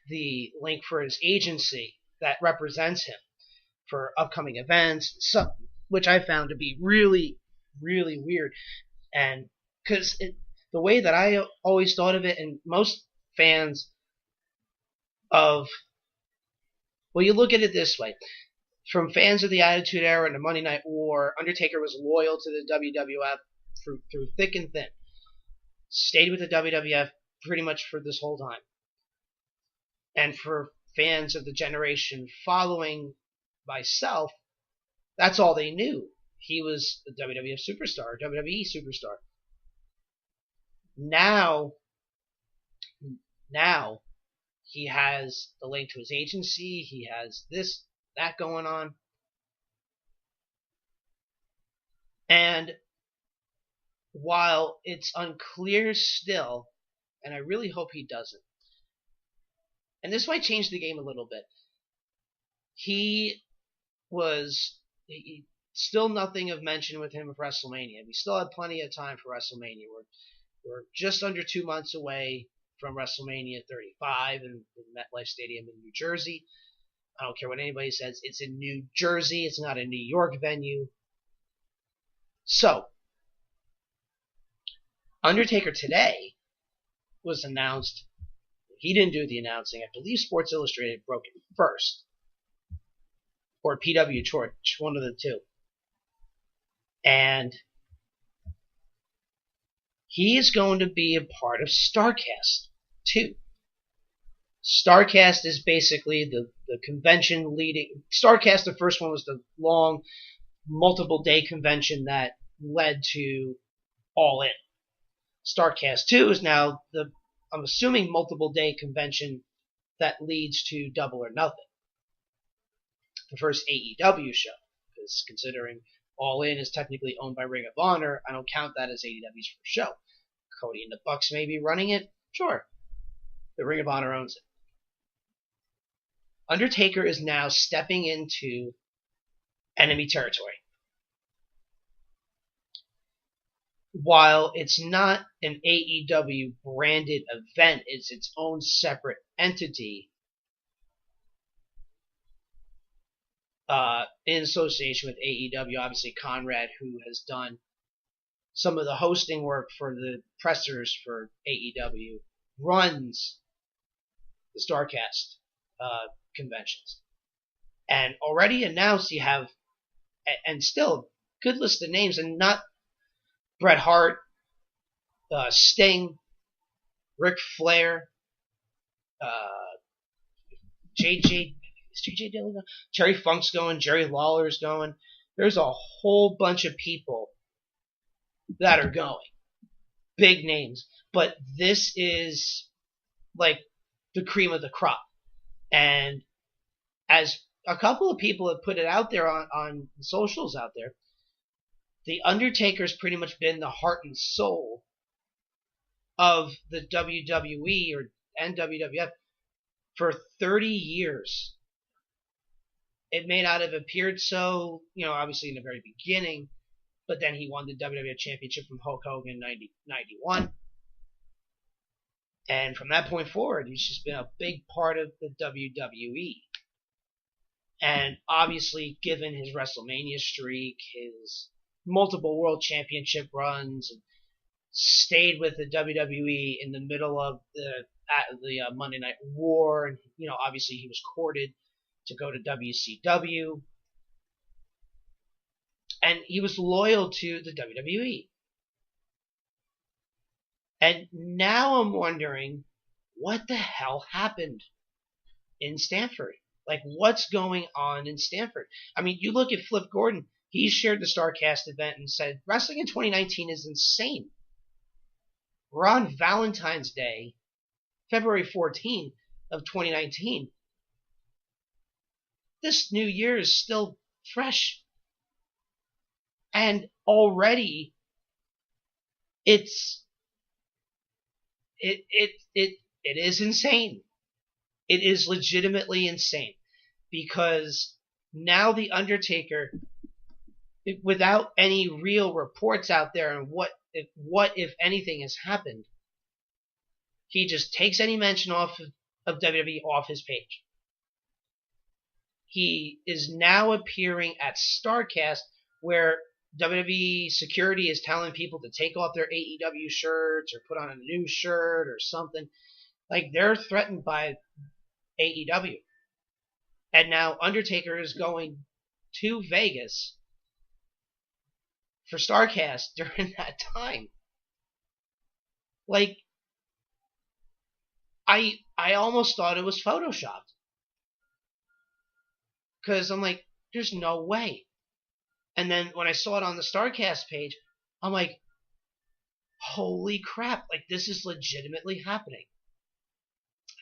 the link for his agency that represents him for upcoming events, which I found to be really, really weird. And because the way that I always thought of it, and most fans of, well, you look at it this way. From fans of the Attitude Era and the Monday Night War, Undertaker was loyal to the WWF through thick and thin. Stayed with the WWF pretty much for this whole time. And for fans of the generation following myself, that's all they knew. He was a WWF superstar, WWE superstar. Now he has the link to his agency. He has that going on. And while it's unclear still, and I really hope he doesn't, and this might change the game a little bit, still nothing of mention with him of WrestleMania. We still have plenty of time for WrestleMania. We're just under 2 months away from WrestleMania 35 in MetLife Stadium in New Jersey. I don't care what anybody says. It's in New Jersey. It's not a New York venue. So, Undertaker today was announced. He didn't do the announcing. I believe Sports Illustrated broke it first. Or PW Torch, one of the two. And he is going to be a part of Starrcast, too. Starrcast is basically the convention leading. Starrcast, the first one, was the long, multiple-day convention that led to All In. Starrcast 2 is now I'm assuming, multiple-day convention that leads to Double or Nothing. The first AEW show, because considering All In is technically owned by Ring of Honor, I don't count that as AEW's first show. Cody and the Bucks may be running it, sure. The Ring of Honor owns it. Undertaker is now stepping into enemy territory. While it's not an AEW branded event, it's its own separate entity in association with AEW. Obviously, Conrad, who has done some of the hosting work for the pressers for AEW, runs the Starrcast conventions. And already announced you have, and still, good list of names, and not Bret Hart, Sting, Ric Flair, JJ Dillon, Terry Funk's going, Jerry Lawler's going. There's a whole bunch of people that are going. Big names. But this is like the cream of the crop. And as a couple of people have put it out there on socials out there, The Undertaker's pretty much been the heart and soul of the WWE and WWF for 30 years. It may not have appeared so, obviously in the very beginning, but then he won the WWF Championship from Hulk Hogan in 91. And from that point forward, he's just been a big part of the WWE. And obviously, given his WrestleMania streak, his multiple World Championship runs, and stayed with the WWE in the middle of the Monday Night War, and obviously he was courted to go to WCW, and he was loyal to the WWE. And now I'm wondering, what the hell happened in Stamford? Like, what's going on in Stamford? I mean, you look at Flip Gordon. He shared the Starrcast event and said, wrestling in 2019 is insane. We're on Valentine's Day, February 14th of 2019. This new year is still fresh. And already it is insane. It is legitimately insane. Because now The Undertaker, without any real reports out there on what if anything has happened, he just takes any mention off of WWE off his page. He is now appearing at Starrcast, where WWE security is telling people to take off their AEW shirts or put on a new shirt or something. Like, they're threatened by AEW. And now Undertaker is going to Vegas for Starrcast during that time. Like, I almost thought it was photoshopped. Because I'm like, there's no way. And then when I saw it on the Starrcast page, I'm like, holy crap, like, this is legitimately happening.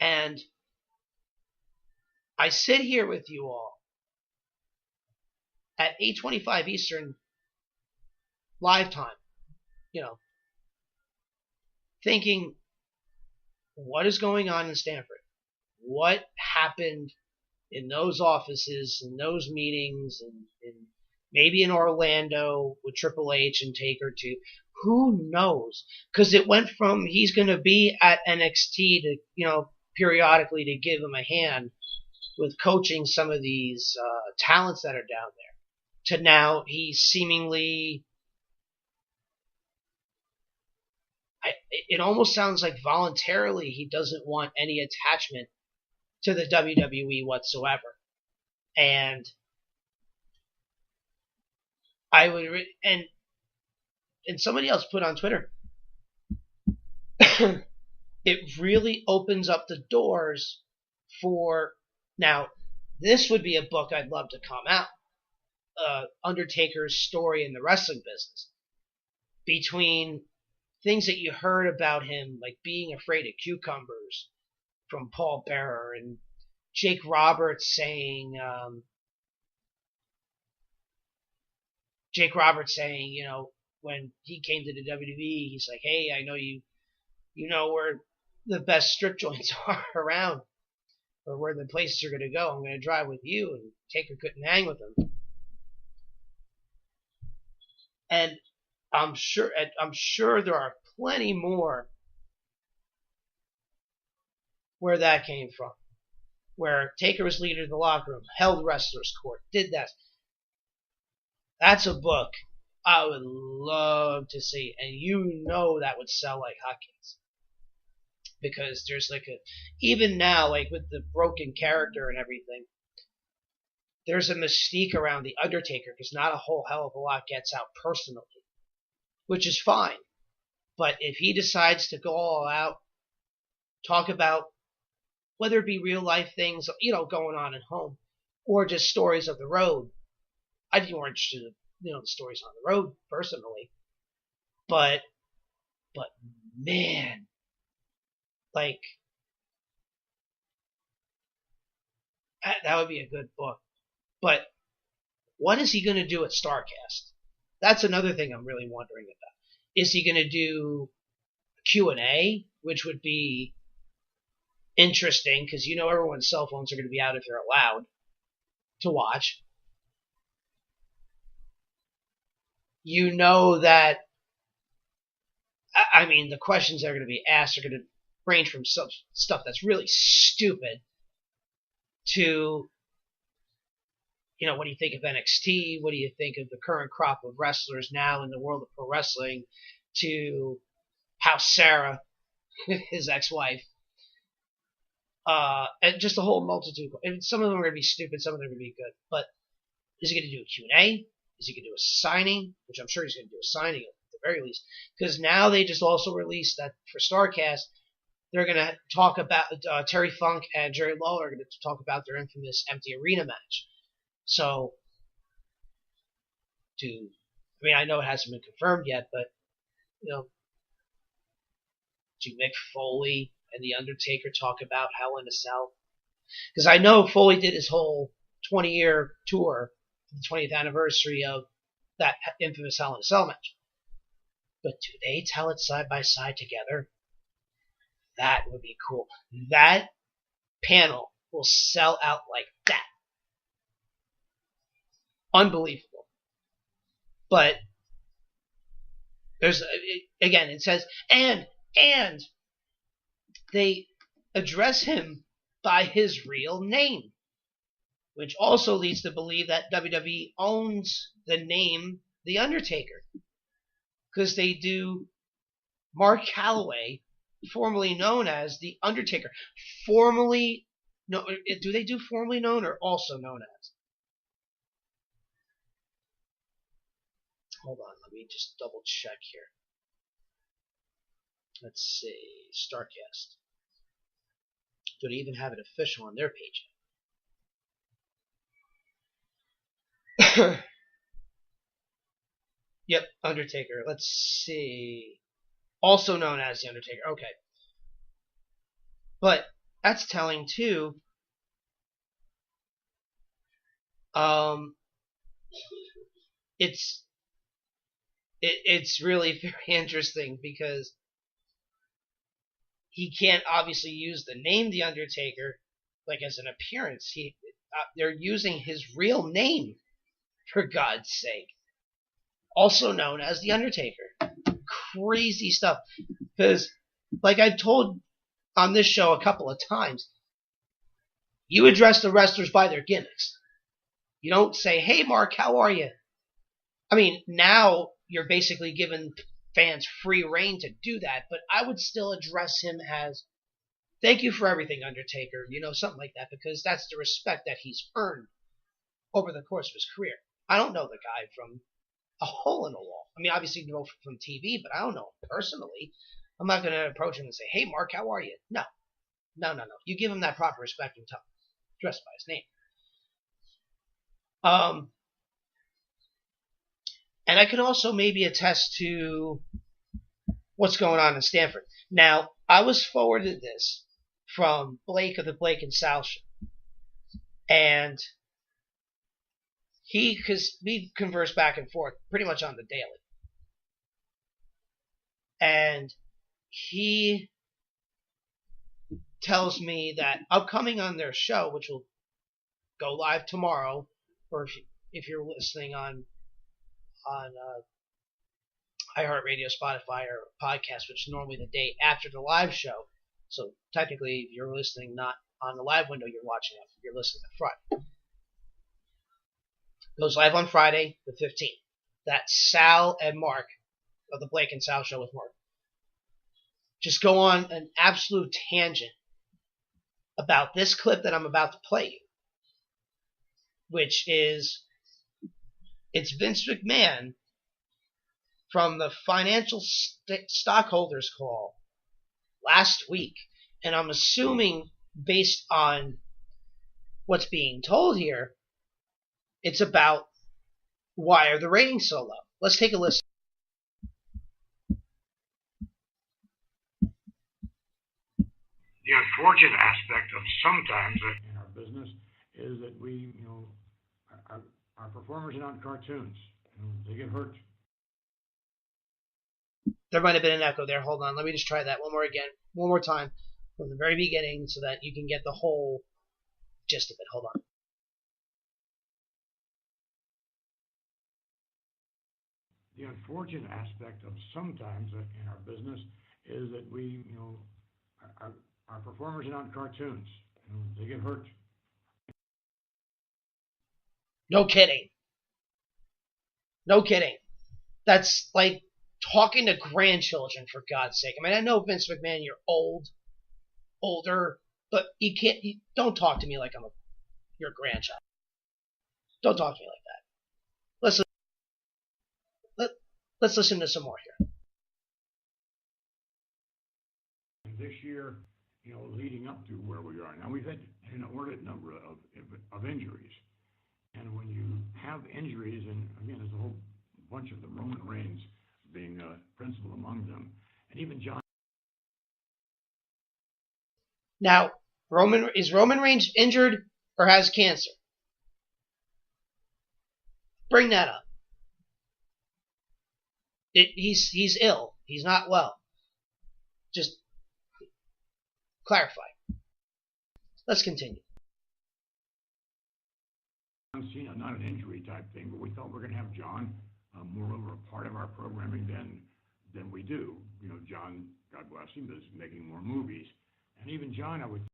And I sit here with you all at 8:25 Eastern live time, thinking, what is going on in Stanford? What happened in those offices, in those meetings, and maybe in Orlando with Triple H and Taker too? Who knows? Because it went from he's going to be at NXT to, periodically to give him a hand with coaching some of these talents that are down there, to now he's seemingly, it almost sounds like voluntarily he doesn't want any attachment to the WWE whatsoever. And I would, and somebody else put on Twitter, it really opens up the doors for, now, this would be a book I'd love to come out. Undertaker's story in the wrestling business. Between things that you heard about him, like being afraid of cucumbers from Paul Bearer, and Jake Roberts saying, when he came to the WWE, he's like, hey, I know you know where the best strip joints are around, or where the places are going to go. I'm going to drive with you. And Taker couldn't hang with him. And I'm sure there are plenty more where that came from. Where Taker was leader of the locker room, held wrestlers court, did that. That's a book I would love to see. And that would sell like hotcakes. Because there's even now, like with the broken character and everything, there's a mystique around the Undertaker, because not a whole hell of a lot gets out personally, which is fine. But if he decides to go all out, talk about whether it be real life things, going on at home, or just stories of the road, I'd be more interested in, the stories on the road personally. But man, like, that would be a good book. But what is he going to do at Starrcast? That's another thing I'm really wondering about. Is he going to do Q&A, which would be interesting, because everyone's cell phones are going to be out if they're allowed to watch. That, the questions that are going to be asked are going to range from stuff that's really stupid to, what do you think of NXT? What do you think of the current crop of wrestlers now in the world of pro wrestling? To how Sarah, his ex-wife, and just a whole multitude. And some of them are going to be stupid, some of them are going to be good. But is he going to do a Q&A? Is he going to do a signing? Which I'm sure he's going to do a signing at the very least. Because now they just also released that for Starrcast, they're going to talk about Terry Funk and Jerry Lawler are going to talk about their infamous empty arena match. So, I know it hasn't been confirmed yet, but, do Mick Foley and The Undertaker talk about Hell in a Cell? Because I know Foley did his whole 20-year tour for the 20th anniversary of that infamous Hell in a Cell match. But do they tell it side by side together? That would be cool. That panel will sell out like that. Unbelievable. But it says, and they address him by his real name, which also leads to believe that WWE owns the name The Undertaker, because they do Mark Calloway, formerly known as The Undertaker. Formerly, no, do they do formerly known or also known as? Hold on, let me just double check here. Let's see, Starrcast. Do they even have it official on their page? Yep, Undertaker. Let's see. Also known as The Undertaker. Okay. But that's telling too. It's really very interesting because he can't obviously use the name The Undertaker like as an appearance. They're using his real name, for God's sake. Also known as The Undertaker. Crazy stuff. Because, like I've told on this show a couple of times, you address the wrestlers by their gimmicks. You don't say, "Hey, Mark, how are you?" I mean, now you're basically giving fans free reign to do that, but I would still address him as, "Thank you for everything, Undertaker," something like that, because that's the respect that he's earned over the course of his career. I don't know the guy from a hole in the wall. I mean, obviously you know from TV, but I don't know him personally. I'm not going to approach him and say, "Hey, Mark, how are you?" No. You give him that proper respect and address by his name. And I could also maybe attest to what's going on in Stanford. Now, I was forwarded this from Blake of the Blake and Sal Show. And because we converse back and forth pretty much on the daily. And he tells me that upcoming on their show, which will go live tomorrow, or if you're listening on iHeartRadio, Spotify, or podcast, which is normally the day after the live show. So technically, if you're listening not on the live window, you're listening on Friday. It goes live on Friday, the 15th. That's Sal and Mark of the Blake and Sal Show with Mark. Just go on an absolute tangent about this clip that I'm about to play you, which is, it's Vince McMahon from the financial stockholders call last week. And I'm assuming, based on what's being told here, it's about why are the ratings so low. Let's take a listen. The unfortunate aspect of sometimes in our business is that we, our performers are not cartoons. They get hurt. There might have been an echo there. Hold on. Let me just try that one more time from the very beginning so that you can get the whole gist of it. Hold on. The unfortunate aspect of sometimes in our business is that we, our performers are not cartoons. They get hurt. No kidding. No kidding. That's like talking to grandchildren, for God's sake. I mean, I know, Vince McMahon, you're older, but don't talk to me like I'm your grandchild. Don't talk to me like that. Let's listen to some more here. This year, leading up to where we are now, we've had an inordinate number of injuries. And when you have injuries, and again, there's a whole bunch of them, Roman Reigns being principal among them, and even John. Now, is Roman Reigns injured or has cancer? Bring that up. He's ill. He's not well. Just clarify. Let's continue. Cena, not an injury type thing, but we thought we're going to have John moreover a part of our programming than we do. John, God bless him, is making more movies, and even John, I would